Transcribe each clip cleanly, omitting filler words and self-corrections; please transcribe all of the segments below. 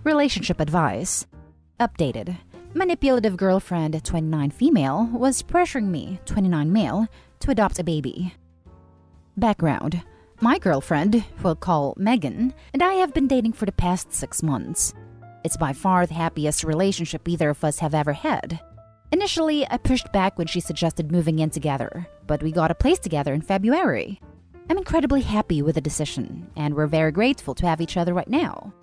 Relationship advice. Updated. Manipulative girlfriend, 29 female, was pressuring me, 29 male, to adopt a baby. Background. My girlfriend, we'll call Megan, and I have been dating for the past 6 months. It's by far the happiest relationship either of us have ever had. Initially, I pushed back when she suggested moving in together, but we got a place together in February. I'm incredibly happy with the decision, and we're very grateful to have each other right now.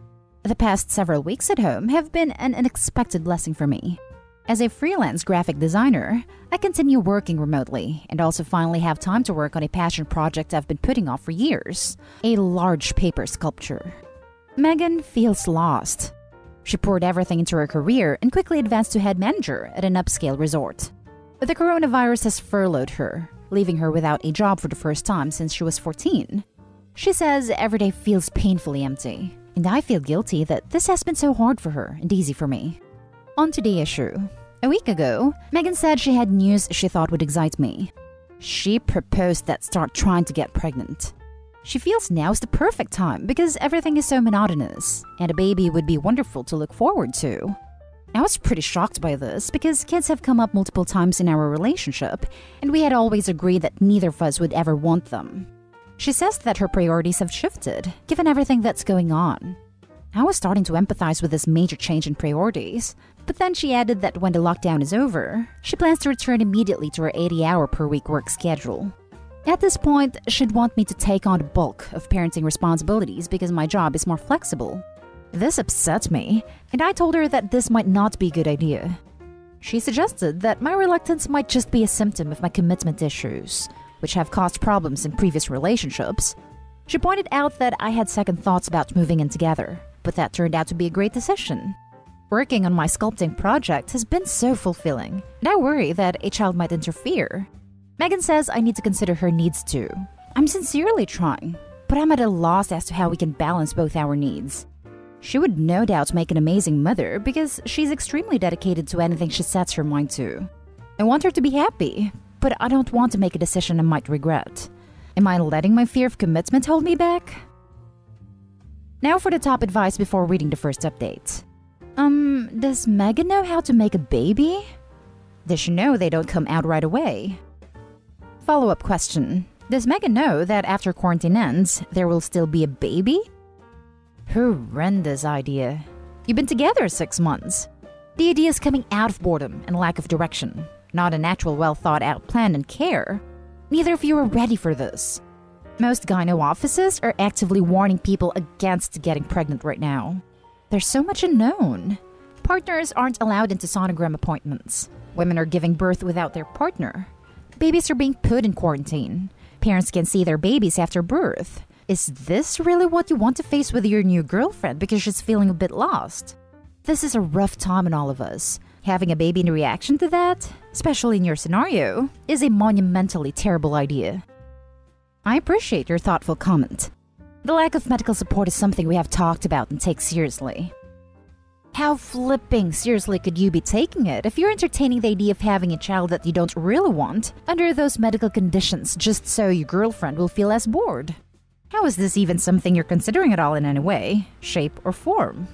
The past several weeks at home have been an unexpected blessing for me. As a freelance graphic designer, I continue working remotely and also finally have time to work on a passion project I've been putting off for years, a large paper sculpture. Megan feels lost. She poured everything into her career and quickly advanced to head manager at an upscale resort. But the coronavirus has furloughed her, leaving her without a job for the first time since she was 14. She says every day feels painfully empty, and I feel guilty that this has been so hard for her and easy for me. On to the issue. A week ago, Megan said she had news she thought would excite me. She proposed that start trying to get pregnant. She feels now is the perfect time because everything is so monotonous, and a baby would be wonderful to look forward to. I was pretty shocked by this because kids have come up multiple times in our relationship, and we had always agreed that neither of us would ever want them. She says that her priorities have shifted, given everything that's going on. I was starting to empathize with this major change in priorities, but then she added that when the lockdown is over, she plans to return immediately to her 80-hour-per-week work schedule. At this point, she'd want me to take on the bulk of parenting responsibilities because my job is more flexible. This upset me, and I told her that this might not be a good idea. She suggested that my reluctance might just be a symptom of my commitment issues, which have caused problems in previous relationships. She pointed out that I had second thoughts about moving in together, but that turned out to be a great decision. Working on my sculpting project has been so fulfilling, and I worry that a child might interfere. Megan says I need to consider her needs too. I'm sincerely trying, but I'm at a loss as to how we can balance both our needs. She would no doubt make an amazing mother because she's extremely dedicated to anything she sets her mind to. I want her to be happy, but I don't want to make a decision I might regret. Am I letting my fear of commitment hold me back? Now for the top advice before reading the first update. Does Megan know how to make a baby? Does she know they don't come out right away? Follow-up question. Does Megan know that after quarantine ends, there will still be a baby? Horrendous idea. You've been together 6 months. The idea is coming out of boredom and lack of direction, not an actual well-thought-out plan and care. Neither of you are ready for this. Most gyno offices are actively warning people against getting pregnant right now. There's so much unknown. Partners aren't allowed into sonogram appointments. Women are giving birth without their partner. Babies are being put in quarantine. Parents can see their babies after birth. Is this really what you want to face with your new girlfriend because she's feeling a bit lost? This is a rough time in all of us. Having a baby in reaction to that, especially in your scenario, is a monumentally terrible idea. I appreciate your thoughtful comment. The lack of medical support is something we have talked about and take seriously. How flipping seriously could you be taking it if you're entertaining the idea of having a child that you don't really want under those medical conditions just so your girlfriend will feel less bored? How is this even something you're considering at all in any way, shape, or form?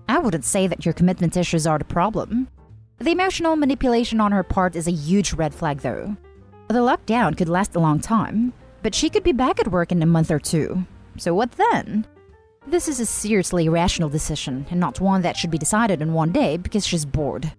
I wouldn't say that your commitment issues are the problem. The emotional manipulation on her part is a huge red flag though. The lockdown could last a long time, but she could be back at work in a month or two. So what then? This is a seriously irrational decision and not one that should be decided in one day because she's bored.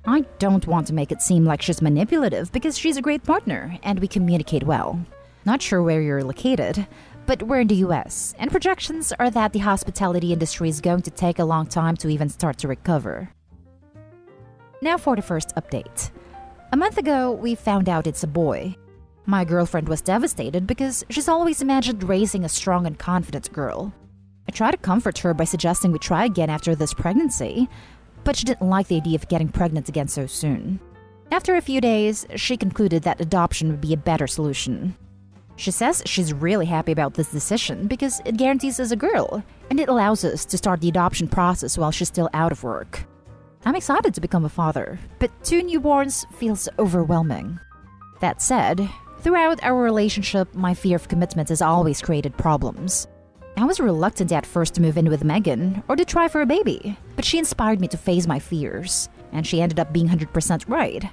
I don't want to make it seem like she's manipulative because she's a great partner and we communicate well. Not sure where you're located, but we're in the US, and projections are that the hospitality industry is going to take a long time to even start to recover. Now for the first update. A month ago, we found out it's a boy. My girlfriend was devastated because she's always imagined raising a strong and confident girl. I tried to comfort her by suggesting we try again after this pregnancy, but she didn't like the idea of getting pregnant again so soon. After a few days, she concluded that adoption would be a better solution. She says she's really happy about this decision because it guarantees us a girl, and it allows us to start the adoption process while she's still out of work. I'm excited to become a father, but 2 newborns feels overwhelming. That said, throughout our relationship, my fear of commitment has always created problems. I was reluctant at first to move in with Megan or to try for a baby, but she inspired me to face my fears, and she ended up being 100% right.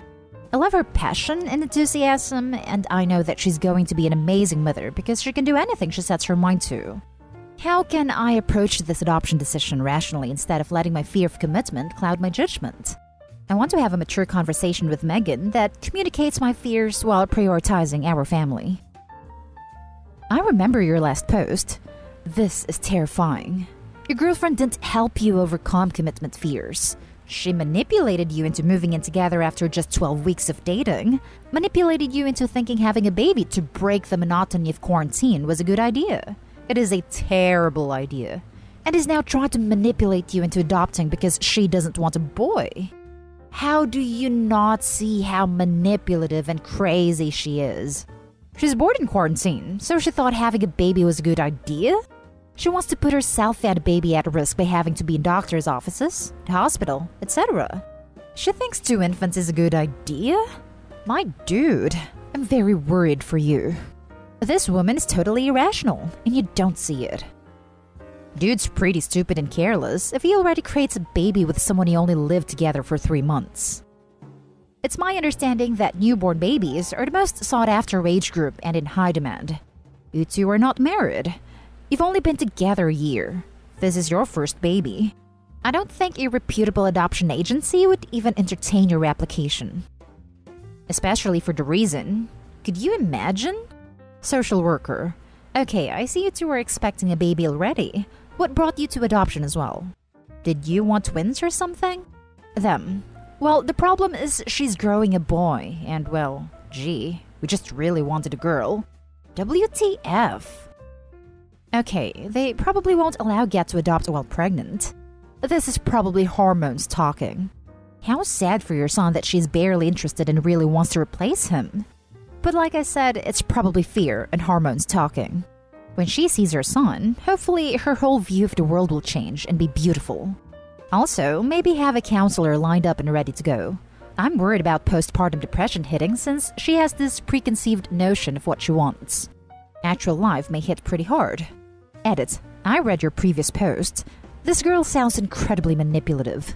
I love her passion and enthusiasm, and I know that she's going to be an amazing mother because she can do anything she sets her mind to. How can I approach this adoption decision rationally instead of letting my fear of commitment cloud my judgment? I want to have a mature conversation with Megan that communicates my fears while prioritizing our family. I remember your last post. This is terrifying. Your girlfriend didn't help you overcome commitment fears. She manipulated you into moving in together after just 12 weeks of dating, manipulated you into thinking having a baby to break the monotony of quarantine was a good idea. It is a terrible idea. And is now trying to manipulate you into adopting because she doesn't want a boy. How do you not see how manipulative and crazy she is? She's bored in quarantine, so she thought having a baby was a good idea? She wants to put herself and a baby at risk by having to be in doctor's offices, the hospital, etc. She thinks 2 infants is a good idea? My dude, I'm very worried for you. This woman is totally irrational, and you don't see it. Dude's pretty stupid and careless if he already creates a baby with someone he only lived together for 3 months. It's my understanding that newborn babies are the most sought-after age group and in high demand. You two are not married. You've only been together a year. This is your first baby. I don't think a reputable adoption agency would even entertain your application. Especially for the reason, could you imagine? Social worker. Okay, I see you two are expecting a baby already. What brought you to adoption as well? Did you want twins or something? Them. Well, the problem is she's growing a boy, and well, gee, we just really wanted a girl. WTF? Okay, they probably won't allow Get to adopt while pregnant. This is probably hormones talking. How sad for your son that she's barely interested and really wants to replace him. But like I said, it's probably fear and hormones talking. When she sees her son, hopefully her whole view of the world will change and be beautiful. Also, maybe have a counselor lined up and ready to go. I'm worried about postpartum depression hitting since she has this preconceived notion of what she wants. Actual life may hit pretty hard. Edit. I read your previous post. This girl sounds incredibly manipulative.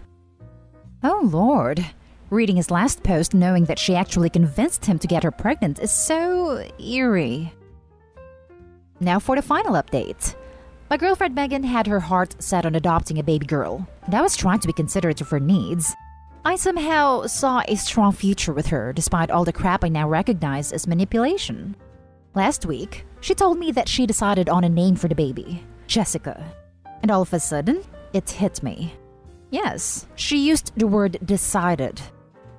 Oh lord. Reading his last post knowing that she actually convinced him to get her pregnant is so eerie. Now for the final update. My girlfriend Megan had her heart set on adopting a baby girl, and I was trying to be considerate of her needs. I somehow saw a strong future with her despite all the crap I now recognize as manipulation. Last week, she told me that she decided on a name for the baby, Jessica. And all of a sudden, it hit me. Yes, she used the word decided.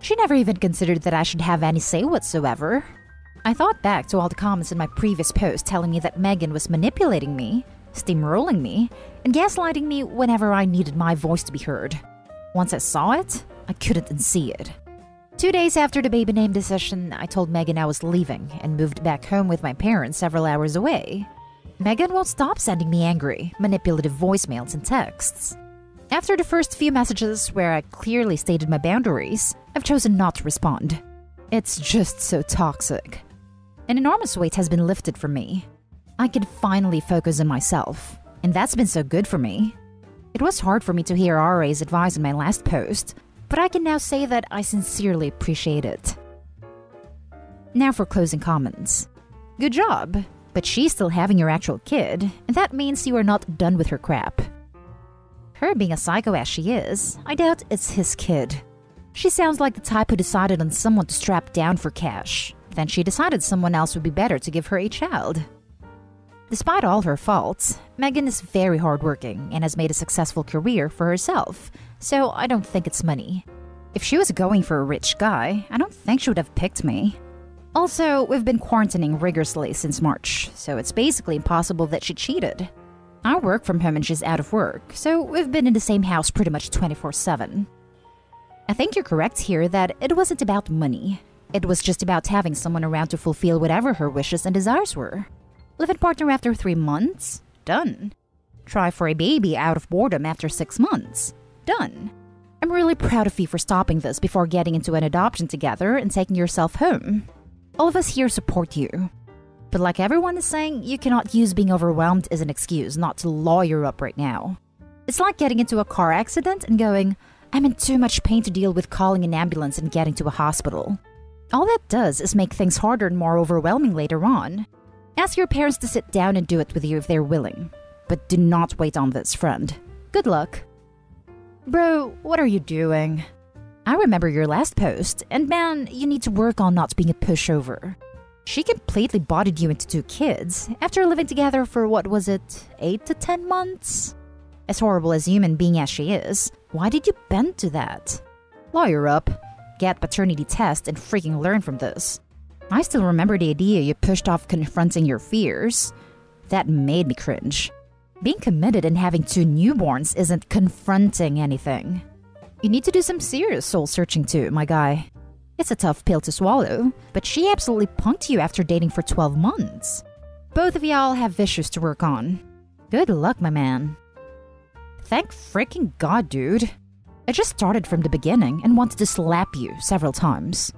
She never even considered that I should have any say whatsoever. I thought back to all the comments in my previous post telling me that Megan was manipulating me, steamrolling me, and gaslighting me whenever I needed my voice to be heard. Once I saw it, I couldn't unsee it. 2 days after the baby name decision, I told Megan I was leaving and moved back home with my parents several hours away. Megan won't stop sending me angry, manipulative voicemails and texts. After the first few messages where I clearly stated my boundaries, I've chosen not to respond. It's just so toxic. An enormous weight has been lifted from me. I can finally focus on myself, and that's been so good for me. It was hard for me to hear RA's advice in my last post, but I can now say that I sincerely appreciate it. Now for closing comments. Good job, but she's still having your actual kid, and that means you are not done with her crap. Her being a psycho as she is, I doubt it's his kid. She sounds like the type who decided on someone to strap down for cash. Then she decided someone else would be better to give her a child. Despite all her faults, Megan is very hardworking and has made a successful career for herself, so I don't think it's money. If she was going for a rich guy, I don't think she would have picked me. Also, we've been quarantining rigorously since March, so it's basically impossible that she cheated. I work from home and she's out of work, so we've been in the same house pretty much 24/7. I think you're correct here that it wasn't about money. It was just about having someone around to fulfill whatever her wishes and desires were. Live-in partner after 3 months? Done. Try for a baby out of boredom after 6 months? Done. I'm really proud of you for stopping this before getting into an adoption together and taking yourself home. All of us here support you. But like everyone is saying, you cannot use being overwhelmed as an excuse not to lawyer up right now. It's like getting into a car accident and going, I'm in too much pain to deal with calling an ambulance and getting to a hospital. All that does is make things harder and more overwhelming later on. Ask your parents to sit down and do it with you if they're willing. But do not wait on this, friend. Good luck. Bro, what are you doing? I remember your last post, and man, you need to work on not being a pushover. She completely bodied you into 2 kids after living together for, what was it, 8 to 10 months? As horrible as human being as she is, why did you bend to that? Lawyer up, get paternity test, and freaking learn from this. I still remember the idea you pushed off confronting your fears. That made me cringe. Being committed and having 2 newborns isn't confronting anything. You need to do some serious soul searching too, my guy. It's a tough pill to swallow, but she absolutely punked you after dating for 12 months. Both of y'all have issues to work on. Good luck, my man. Thank freaking God, dude. I just started from the beginning and wanted to slap you several times.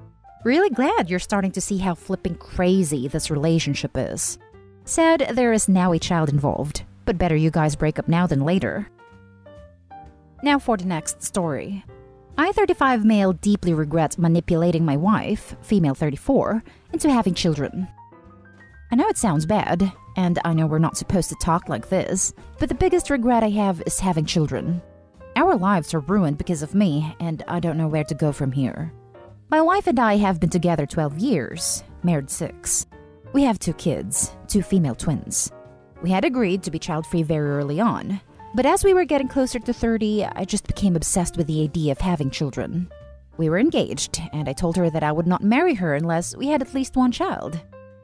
Really glad you're starting to see how flipping crazy this relationship is. Sad there is now a child involved, but better you guys break up now than later. Now for the next story. I, 35 male, deeply regret manipulating my wife, female 34, into having children. I know it sounds bad, and I know we're not supposed to talk like this, but the biggest regret I have is having children. Our lives are ruined because of me, and I don't know where to go from here. My wife and I have been together 12 years, married 6. We have 2 kids, 2 female twins. We had agreed to be child-free very early on, but as we were getting closer to 30, I just became obsessed with the idea of having children. We were engaged, and I told her that I would not marry her unless we had at least 1 child.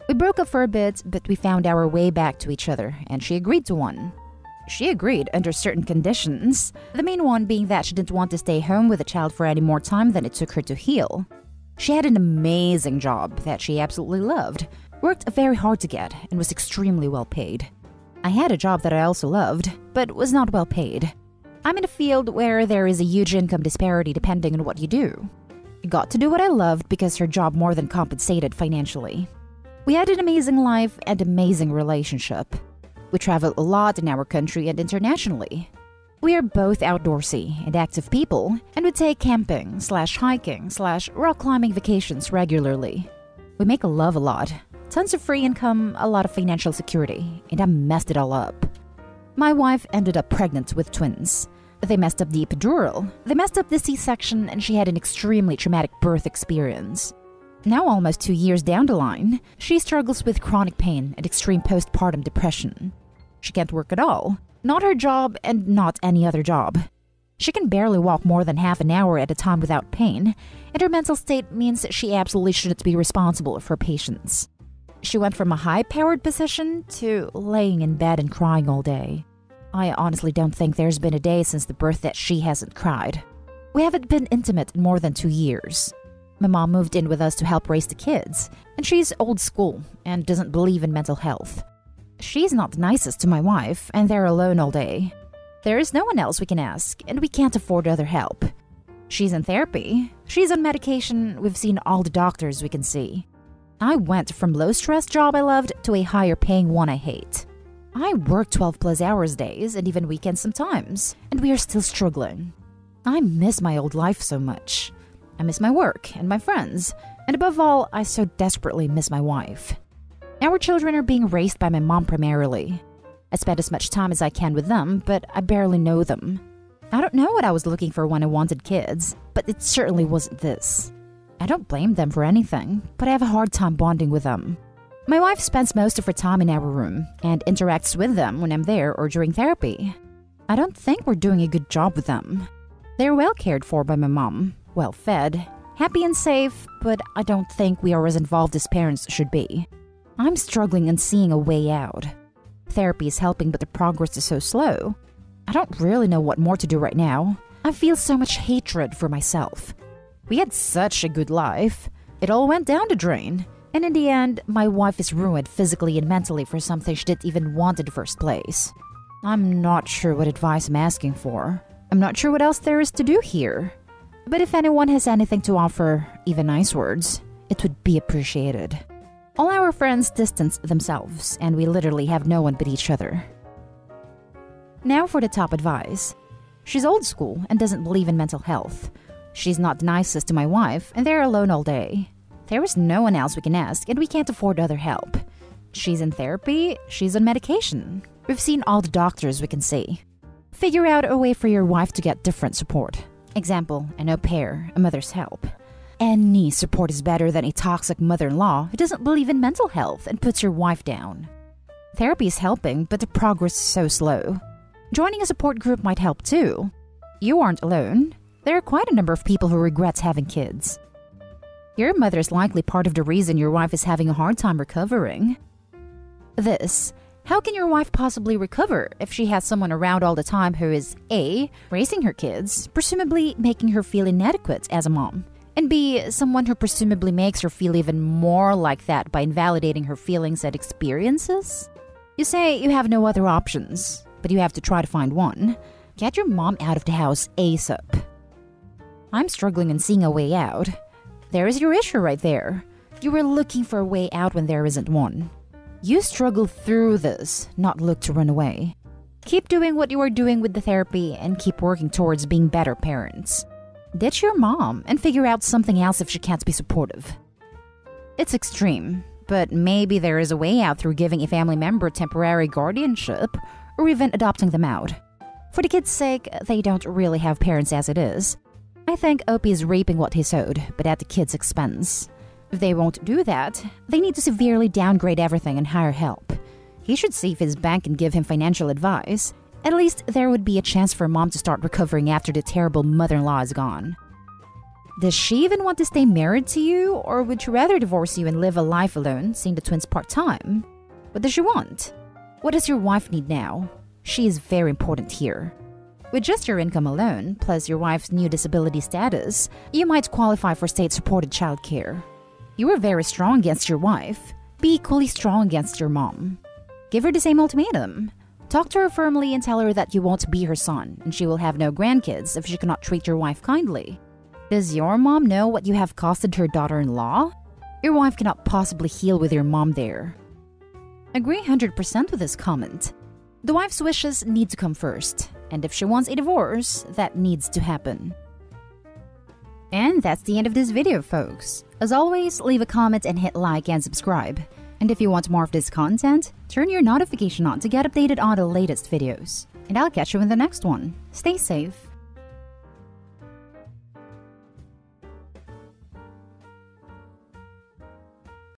We broke up for a bit, but we found our way back to each other, and she agreed to one. She agreed under certain conditions, the main one being that she didn't want to stay home with the child for any more time than it took her to heal. She had an amazing job that she absolutely loved, worked very hard to get, and was extremely well paid. I had a job that I also loved, but was not well paid. I'm in a field where there is a huge income disparity depending on what you do. I got to do what I loved because her job more than compensated financially. We had an amazing life and amazing relationship. We travel a lot in our country and internationally. We are both outdoorsy and active people, and we take camping / hiking / rock climbing vacations regularly. We make love a lot. Tons of free income, a lot of financial security, and I messed it all up. My wife ended up pregnant with twins. They messed up the epidural, they messed up the C-section, and she had an extremely traumatic birth experience. Now almost 2 years down the line, she struggles with chronic pain and extreme postpartum depression. She can't work at all, not her job and not any other job. She can barely walk more than half an hour at a time without pain, and her mental state means that she absolutely shouldn't be responsible for patients. She went from a high-powered position to laying in bed and crying all day. I honestly don't think there's been a day since the birth that she hasn't cried. We haven't been intimate in more than 2 years. My mom moved in with us to help raise the kids, and she's old school and doesn't believe in mental health. She's not the nicest to my wife, and they're alone all day. There is no one else we can ask, and we can't afford other help. She's in therapy. She's on medication. We've seen all the doctors we can see. I went from low-stress job I loved to a higher-paying one I hate. I work 12-plus hours days and even weekends sometimes, and we are still struggling. I miss my old life so much. I miss my work and my friends, and above all, I so desperately miss my wife. Our children are being raised by my mom primarily. I spend as much time as I can with them, but I barely know them. I don't know what I was looking for when I wanted kids, but it certainly wasn't this. I don't blame them for anything, but I have a hard time bonding with them. My wife spends most of her time in our room and interacts with them when I'm there or during therapy. I don't think we're doing a good job with them. They're well cared for by my mom, well fed, happy and safe, but I don't think we are as involved as parents should be. I'm struggling and seeing a way out. Therapy is helping, but the progress is so slow. I don't really know what more to do right now. I feel so much hatred for myself. We had such a good life. It all went down the drain. And in the end, my wife is ruined physically and mentally for something she didn't even want in the first place. I'm not sure what advice I'm asking for. I'm not sure what else there is to do here. But if anyone has anything to offer, even nice words, it would be appreciated. All our friends distance themselves, and we literally have no one but each other. Now for the top advice. She's old school and doesn't believe in mental health. She's not the nicest to my wife, and they're alone all day. There is no one else we can ask, and we can't afford other help. She's in therapy, she's on medication. We've seen all the doctors we can see. Figure out a way for your wife to get different support. Example, an au pair, a mother's help. Any support is better than a toxic mother-in-law who doesn't believe in mental health and puts your wife down. Therapy is helping, but the progress is so slow. Joining a support group might help too. You aren't alone. There are quite a number of people who regret having kids. Your mother is likely part of the reason your wife is having a hard time recovering. How can your wife possibly recover if she has someone around all the time who is A, raising her kids, presumably making her feel inadequate as a mom, and B, someone who presumably makes her feel even more like that by invalidating her feelings and experiences? You say you have no other options, but you have to try to find one. Get your mom out of the house ASAP. I'm struggling and seeing a way out. There is your issue right there. You were looking for a way out when there isn't one. You struggle through this, not look to run away. Keep doing what you are doing with the therapy and keep working towards being better parents. Ditch your mom and figure out something else if she can't be supportive. It's extreme, but maybe there is a way out through giving a family member temporary guardianship or even adopting them out. For the kids' sake, they don't really have parents as it is. I think Opie is reaping what he sowed, but at the kids' expense. If they won't do that, they need to severely downgrade everything and hire help. He should see if his bank can give him financial advice. At least there would be a chance for mom to start recovering after the terrible mother-in-law is gone. Does she even want to stay married to you, or would she rather divorce you and live a life alone, seeing the twins part-time? What does she want? What does your wife need now? She is very important here. With just your income alone, plus your wife's new disability status, you might qualify for state-supported childcare. You are very strong against your wife. Be equally strong against your mom. Give her the same ultimatum. Talk to her firmly and tell her that you won't be her son, and she will have no grandkids if she cannot treat your wife kindly. Does your mom know what you have costed her daughter-in-law? Your wife cannot possibly heal with your mom there. Agree 100% with this comment. The wife's wishes need to come first, and if she wants a divorce, that needs to happen. And that's the end of this video, folks. As always, leave a comment and hit like and subscribe. And if you want more of this content, turn your notification on to get updated on the latest videos. And I'll catch you in the next one. Stay safe.